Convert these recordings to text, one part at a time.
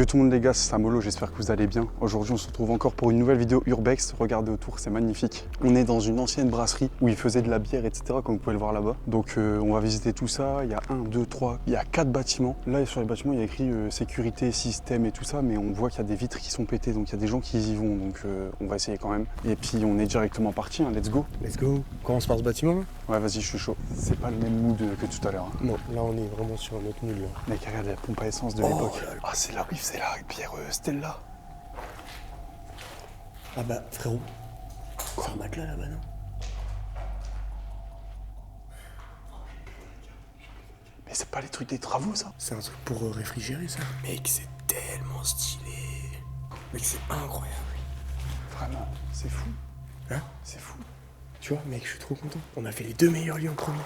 Yo tout le monde les gars, c'est Samolo, j'espère que vous allez bien. Aujourd'hui on se retrouve encore pour une nouvelle vidéo Urbex. Regardez autour, c'est magnifique. On est dans une ancienne brasserie où ils faisaient de la bière, etc. comme vous pouvez le voir là-bas. Donc on va visiter tout ça. Il y a 1, 2, 3, il y a 4 bâtiments. Là sur les bâtiments il y a écrit sécurité, système et tout ça, mais on voit qu'il y a des vitres qui sont pétées, donc il y a des gens qui y vont, donc on va essayer quand même. Et puis on est directement parti, hein. Let's go. Let's go. Quand on se part ce bâtiment là? Ouais vas-y, je suis chaud. C'est pas le même mood que tout à l'heure. Hein. Non, là on est vraiment sur un autre milieu. Mec, regarde la pompe à essence de l'époque. Ah c'est là où il faisait la bière Stella. Ah bah frérot, c'est un matelas là-bas non? Mais c'est pas les trucs des travaux ça? C'est un truc pour réfrigérer ça? Mec, c'est tellement stylé. Mec, c'est incroyable. Vraiment, c'est fou. Hein? C'est fou. Tu vois, mec, je suis trop content. On a fait les 2 meilleurs lieux en premier.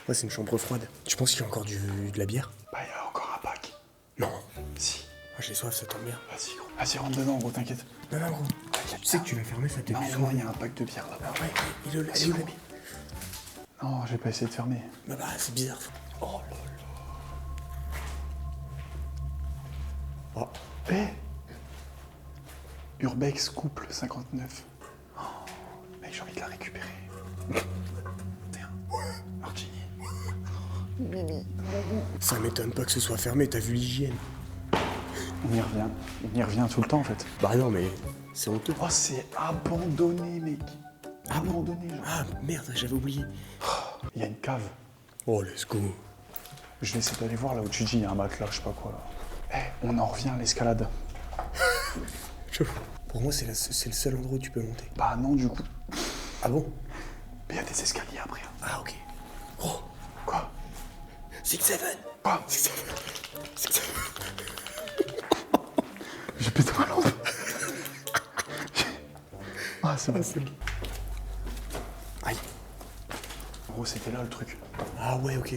Ouais, c'est une chambre froide. Tu penses qu'il y a encore de la bière? Bah il y a encore un pack. Non. Si. Ah, j'ai soif, ça tombe bien. Vas-y gros. Vas-y rentre dedans gros, t'inquiète. Non, non, gros. Tu sais que tu l'as fermé, ça t'est plus Non, il y a un pack de bière là-bas. Ah ouais, il est où la bière? Non, j'ai pas essayé de fermer. Bah, c'est bizarre. Oh là là. Oh. Eh Urbex couple 59. Oh, mec, j'ai envie de la récupérer. Tiens. Martini. Mimi. Ça m'étonne pas que ce soit fermé, t'as vu l'hygiène? On y revient. On y revient tout le temps en fait. Bah non, mais c'est honteux. Oh, c'est abandonné, mec. Abandonné, genre. Ah merde, j'avais oublié. Il y a une cave. Oh, let's go. Je vais essayer d'aller voir là où tu dis il y a un matelas, je sais pas quoi là. Eh, on en revient à l'escalade. Pour moi, c'est le seul endroit où tu peux monter. Bah non, du coup. Ah bon? Mais il y a des escaliers après. Hein. Ah, ok. Oh, Quoi? 6-7. Quoi? 6-7. J'ai pété ma lampe. Ah, c'est bon. Aïe. En gros, c'était là le truc. Ah ouais, ok.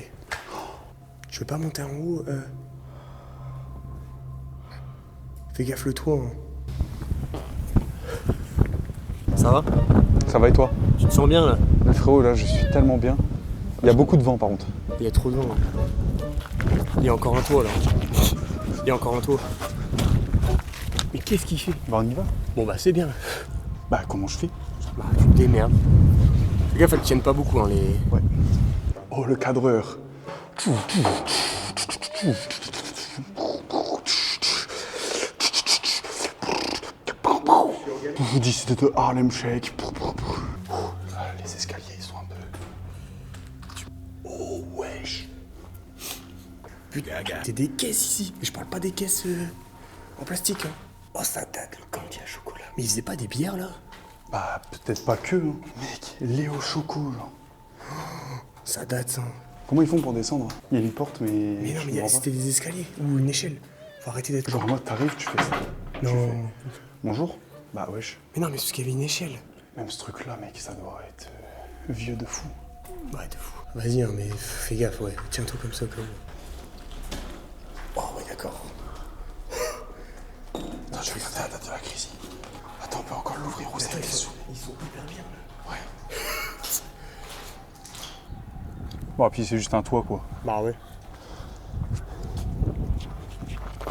Tu veux pas monter en haut Fais gaffe le toit. Hein. Ça va? Ça va et toi? Tu te sens bien là? Mais frérot, là, je suis tellement bien. Il y a beaucoup de vent par contre. Il y a trop de vent. Il y a encore un toit là. Il y a encore un toit. Mais qu'est-ce qu'il fait? Bah, on y va. Bon bah c'est bien. Bah, comment je fais? Bah tu te démerdes. Fais gaffe, elles tiennent pas beaucoup hein, les... Ouais. Oh, le cadreur. D'ici de Harlem Shake. Les escaliers, ils sont un peu... Oh wesh. Putain, c'est des caisses ici. Mais je parle pas des caisses en plastique. Hein. Oh ça date le candy à chocolat. Mais ils faisaient pas des bières là? Bah, peut-être pas que, hein. Mec, Léo Choco, genre. Ça date ça. Comment ils font pour descendre? Il y a une porte, mais... Mais non, mais c'était des escaliers ou une échelle. Faut arrêter d'être... Genre, moi, t'arrives, tu fais ça. Non. Bonjour? Bah, wesh. Mais non, mais c'est parce qu'il y avait une échelle. Même ce truc-là, mec, ça doit être vieux de fou. Ouais, de fou. Vas-y, hein, mais fais gaffe, ouais. Tiens-toi comme ça, comme... Oh, ouais, d'accord. Attends, je vais regarder la date de la crise. Attends, on peut encore l'ouvrir ou c'est Ils sont hyper bien, là. Ouais. Bon, puis c'est juste un toit, quoi. Bah ouais.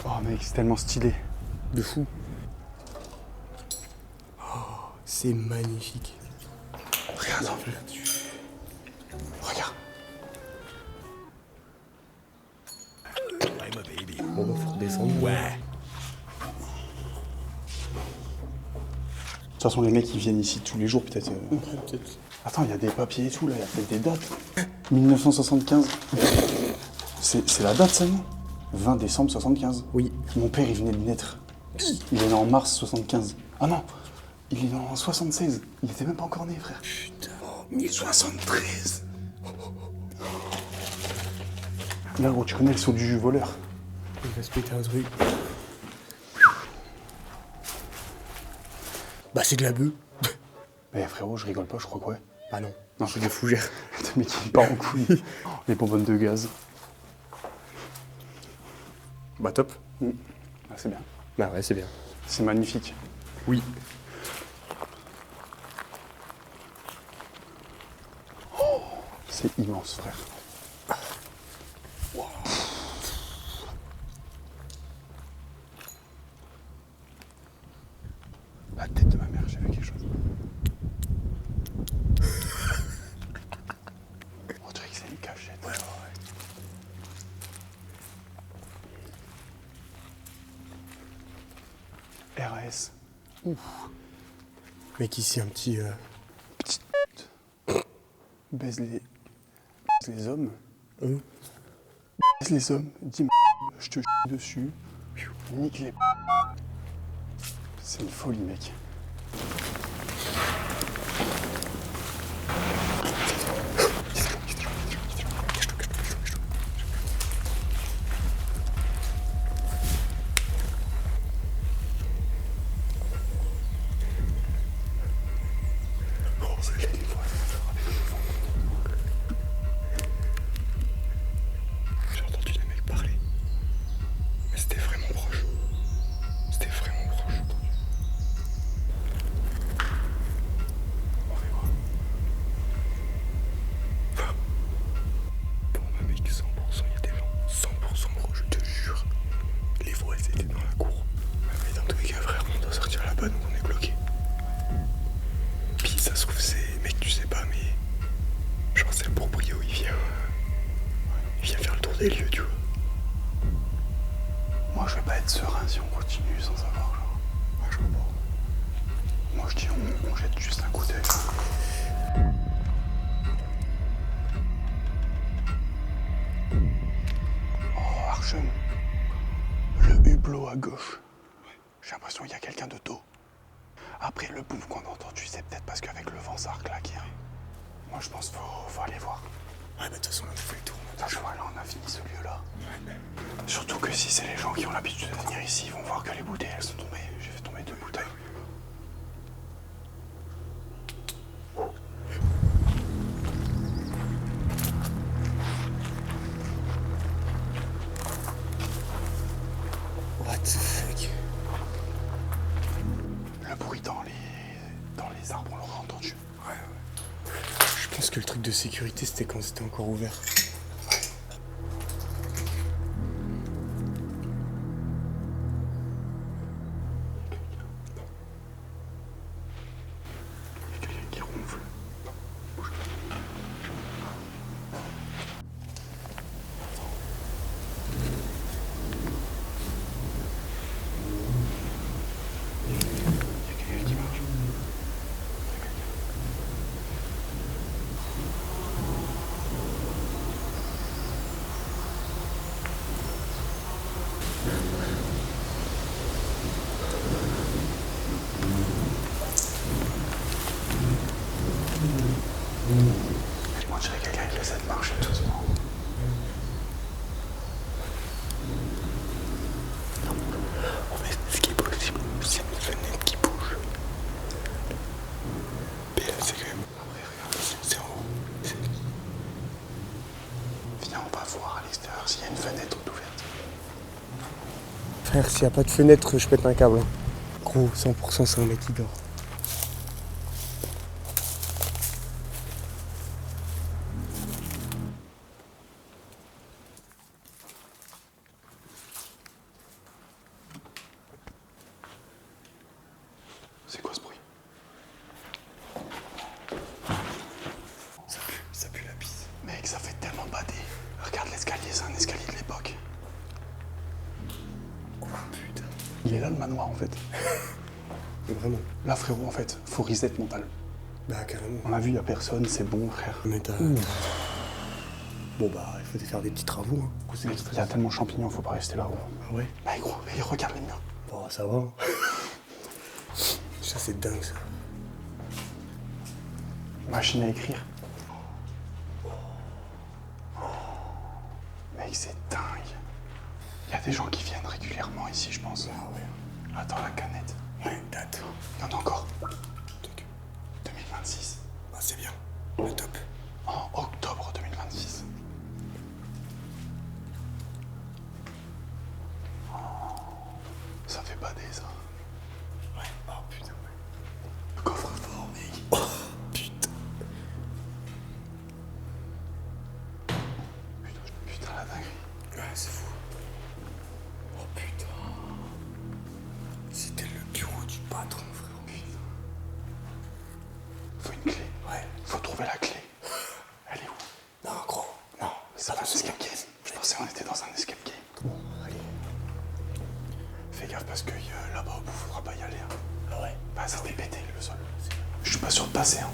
Oh, mec, c'est tellement stylé. De fou. Oh, c'est magnifique. Regarde. Regarde. Bon, bah, faut redescendre. Ouais. De toute façon, les mecs, ils viennent ici tous les jours, peut-être. Peut-être. Attends, il y a des papiers et tout, là. Il y a peut-être des dates. 1975. C'est la date, ça, non? 20 décembre 75. Oui. Mon père, il venait de naître. Il est né en mars 75. Ah non, il est né en 76. Il était même pas encore né, frère. Putain. 1073. Là, gros, tu connais le saut du voleur. Il va se péter un truc. Bah, c'est de la bœuf. Mais frérot, je rigole pas, je crois que ouais. Bah non. Non, je suis des fougères. Putain, mec, il part en couille. Les bonbonnes de gaz. Bah top. Ah, c'est bien. Bah ouais, c'est bien. C'est magnifique. Oui. C'est immense, frère. RAS. Mec, ici, un petit... Baise les hommes. Hein? Baise les hommes. Dis je te chie dessus. Nique les... C'est une folie, mec. J'ai entendu des mecs parler. Mais c'était vraiment proche. C'était vraiment proche. On va voir. Bon, bah mec, 100%, il y a des gens. 100% gros, je te jure. Les voix, elles étaient dans la cour. Mais dans tous les cas, frère, on doit sortir là-bas, donc on est bloqué. Puis ça se trouve, c'est... Mec, tu sais pas, mais... Genre, c'est le proprio, il vient faire le tour des lieux, tu vois. Moi, je vais pas être serein si on continue sans savoir, genre. Ouais, je comprends. Moi, je dis, on jette juste un coup d'œil. Oh, Archem. Le hublot à gauche. J'ai l'impression qu'il y a quelqu'un de dos. Après, le boum qu'on a entendu, c'est peut-être parce qu'avec le vent, ça a reclaqué. Moi, je pense qu'il faut aller voir. Ouais, bah de toute façon, on a fait le tour. Là, on a fini ce lieu-là. Surtout que si c'est les gens qui ont l'habitude de venir ici, ils vont voir que les bouteilles, elles sont tombées. J'ai fait tomber 2 bouteilles. What the fuck? Le bruit dans les arbres, on l'aurait entendu. Ouais. Je pense que le truc de sécurité, c'était quand c'était encore ouvert. Il y a quelqu'un qui ronfle. Bouge. Il y a quelqu'un qui marche. Moi, je dirais que quelqu'un qui essaie de marcher doucement. En fait, ce qui est possible, c'est une fenêtre qui bouge. Mais là, c'est quand même... Après, regarde, C'est en haut. viens, on va voir à l'extérieur s'il y a une fenêtre ouverte. Frère, s'il n'y a pas de fenêtre, je pète un câble. Hein. Gros, 100% c'est un mec qui dort. C'est quoi ce bruit? Ça pue la pisse. Mec, ça fait tellement bader. Regarde l'escalier, c'est un escalier de l'époque. Oh putain. Il est là le manoir en fait. Mais vraiment. Là frérot, en fait, faut reset mental. Bah carrément. On a vu, y a personne, c'est bon frère. Mais t'as... Bon bah, il faut faire des petits travaux. Hein. Il y a tellement de champignons, faut pas rester là-haut. Ah ouais? Bah gros, regarde les murs. Bon, ça va. Hein. Ça c'est dingue ça. Machine à écrire. Mec, c'est dingue. Il y a des gens qui viennent régulièrement ici, je pense. Ah ouais. Attends, la canette. Ouais, date. Il y en a encore. Donc, 2026. bah c'est bien. Le top. En octobre 2026. Oh, ça fait bader ça. Ouais. Oh putain, ouais. Le coffre-fort, mec. Oh putain. Putain, la dinguerie. Ouais, c'est fou. Oh putain. C'était le bureau du patron, frère. Putain. Faut une clé. Ouais. Faut trouver la clé. Elle est où? Non, gros. Non. C'est un escape game. Je pensais qu'on était dans un escape game. Bon, allez. Fais gaffe parce que là-bas au bout, faudra pas y ça fait péter le sol. Je suis pas sûr de passer. Hein.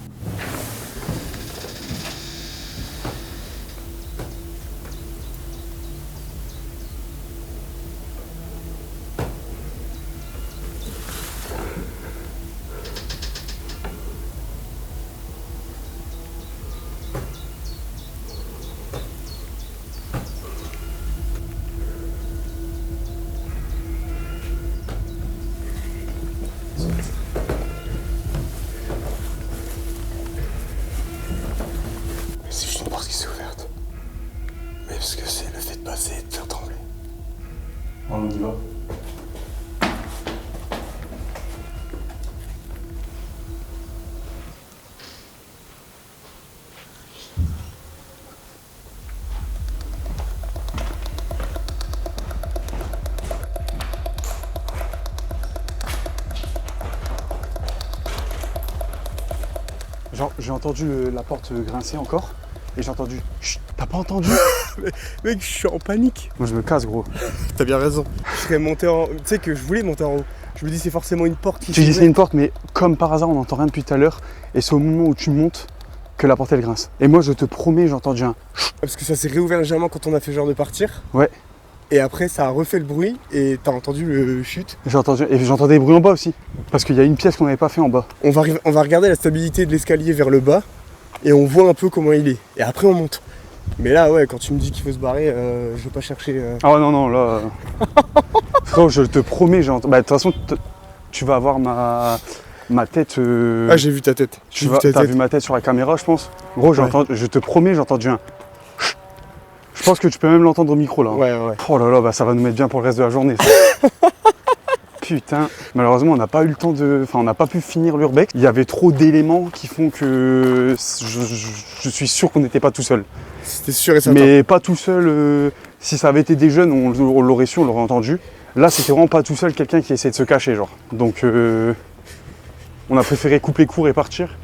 C'est juste une porte qui s'est ouverte. Mais parce que c'est le fait de passer et de faire trembler. On y va. Genre, j'ai entendu la porte grincer encore et j'ai entendu. Chut, t'as pas entendu? Mec, je suis en panique. Moi, je me casse, gros. T'as bien raison. Je serais monté en. Tu sais que je voulais monter en haut. Je me dis, c'est forcément une porte qui Tu dis s'ouvre. c'est une porte, mais comme par hasard, on n'entend rien depuis tout à l'heure et c'est au moment où tu montes que la porte elle grince. Et moi, je te promets, j'ai entendu un. Parce que ça s'est réouvert légèrement quand on a fait genre de partir. Ouais. Et après, ça a refait le bruit et t'as entendu le chute. J'ai entendu et j'entendais des bruits en bas aussi parce qu'il y a une pièce qu'on n'avait pas fait en bas. On va regarder la stabilité de l'escalier vers le bas et on voit un peu comment il est. Et après, on monte. Mais là, ouais, quand tu me dis qu'il faut se barrer, je veux pas chercher. Ah ouais, non, non, là. Frérot, je te promets, j'ai entendu. Bah, de toute façon, tu vas avoir ma tête. Ah, j'ai vu ta tête. T'as vu ma tête sur la caméra, je pense. Gros, Ouais. je te promets, j'ai entendu un. Je pense que tu peux même l'entendre au micro là. Ouais, ouais. Oh là là, bah ça va nous mettre bien pour le reste de la journée. Ça. Putain, malheureusement on n'a pas eu le temps de. Enfin, on n'a pas pu finir l'urbex. Il y avait trop d'éléments qui font que je suis sûr qu'on n'était pas tout seul. C'était sûr et certain. Mais pas tout seul. Si ça avait été des jeunes, on l'aurait su, on l'aurait entendu. Là, c'était vraiment pas tout seul quelqu'un qui essayait de se cacher, genre. Donc, on a préféré couper court et partir.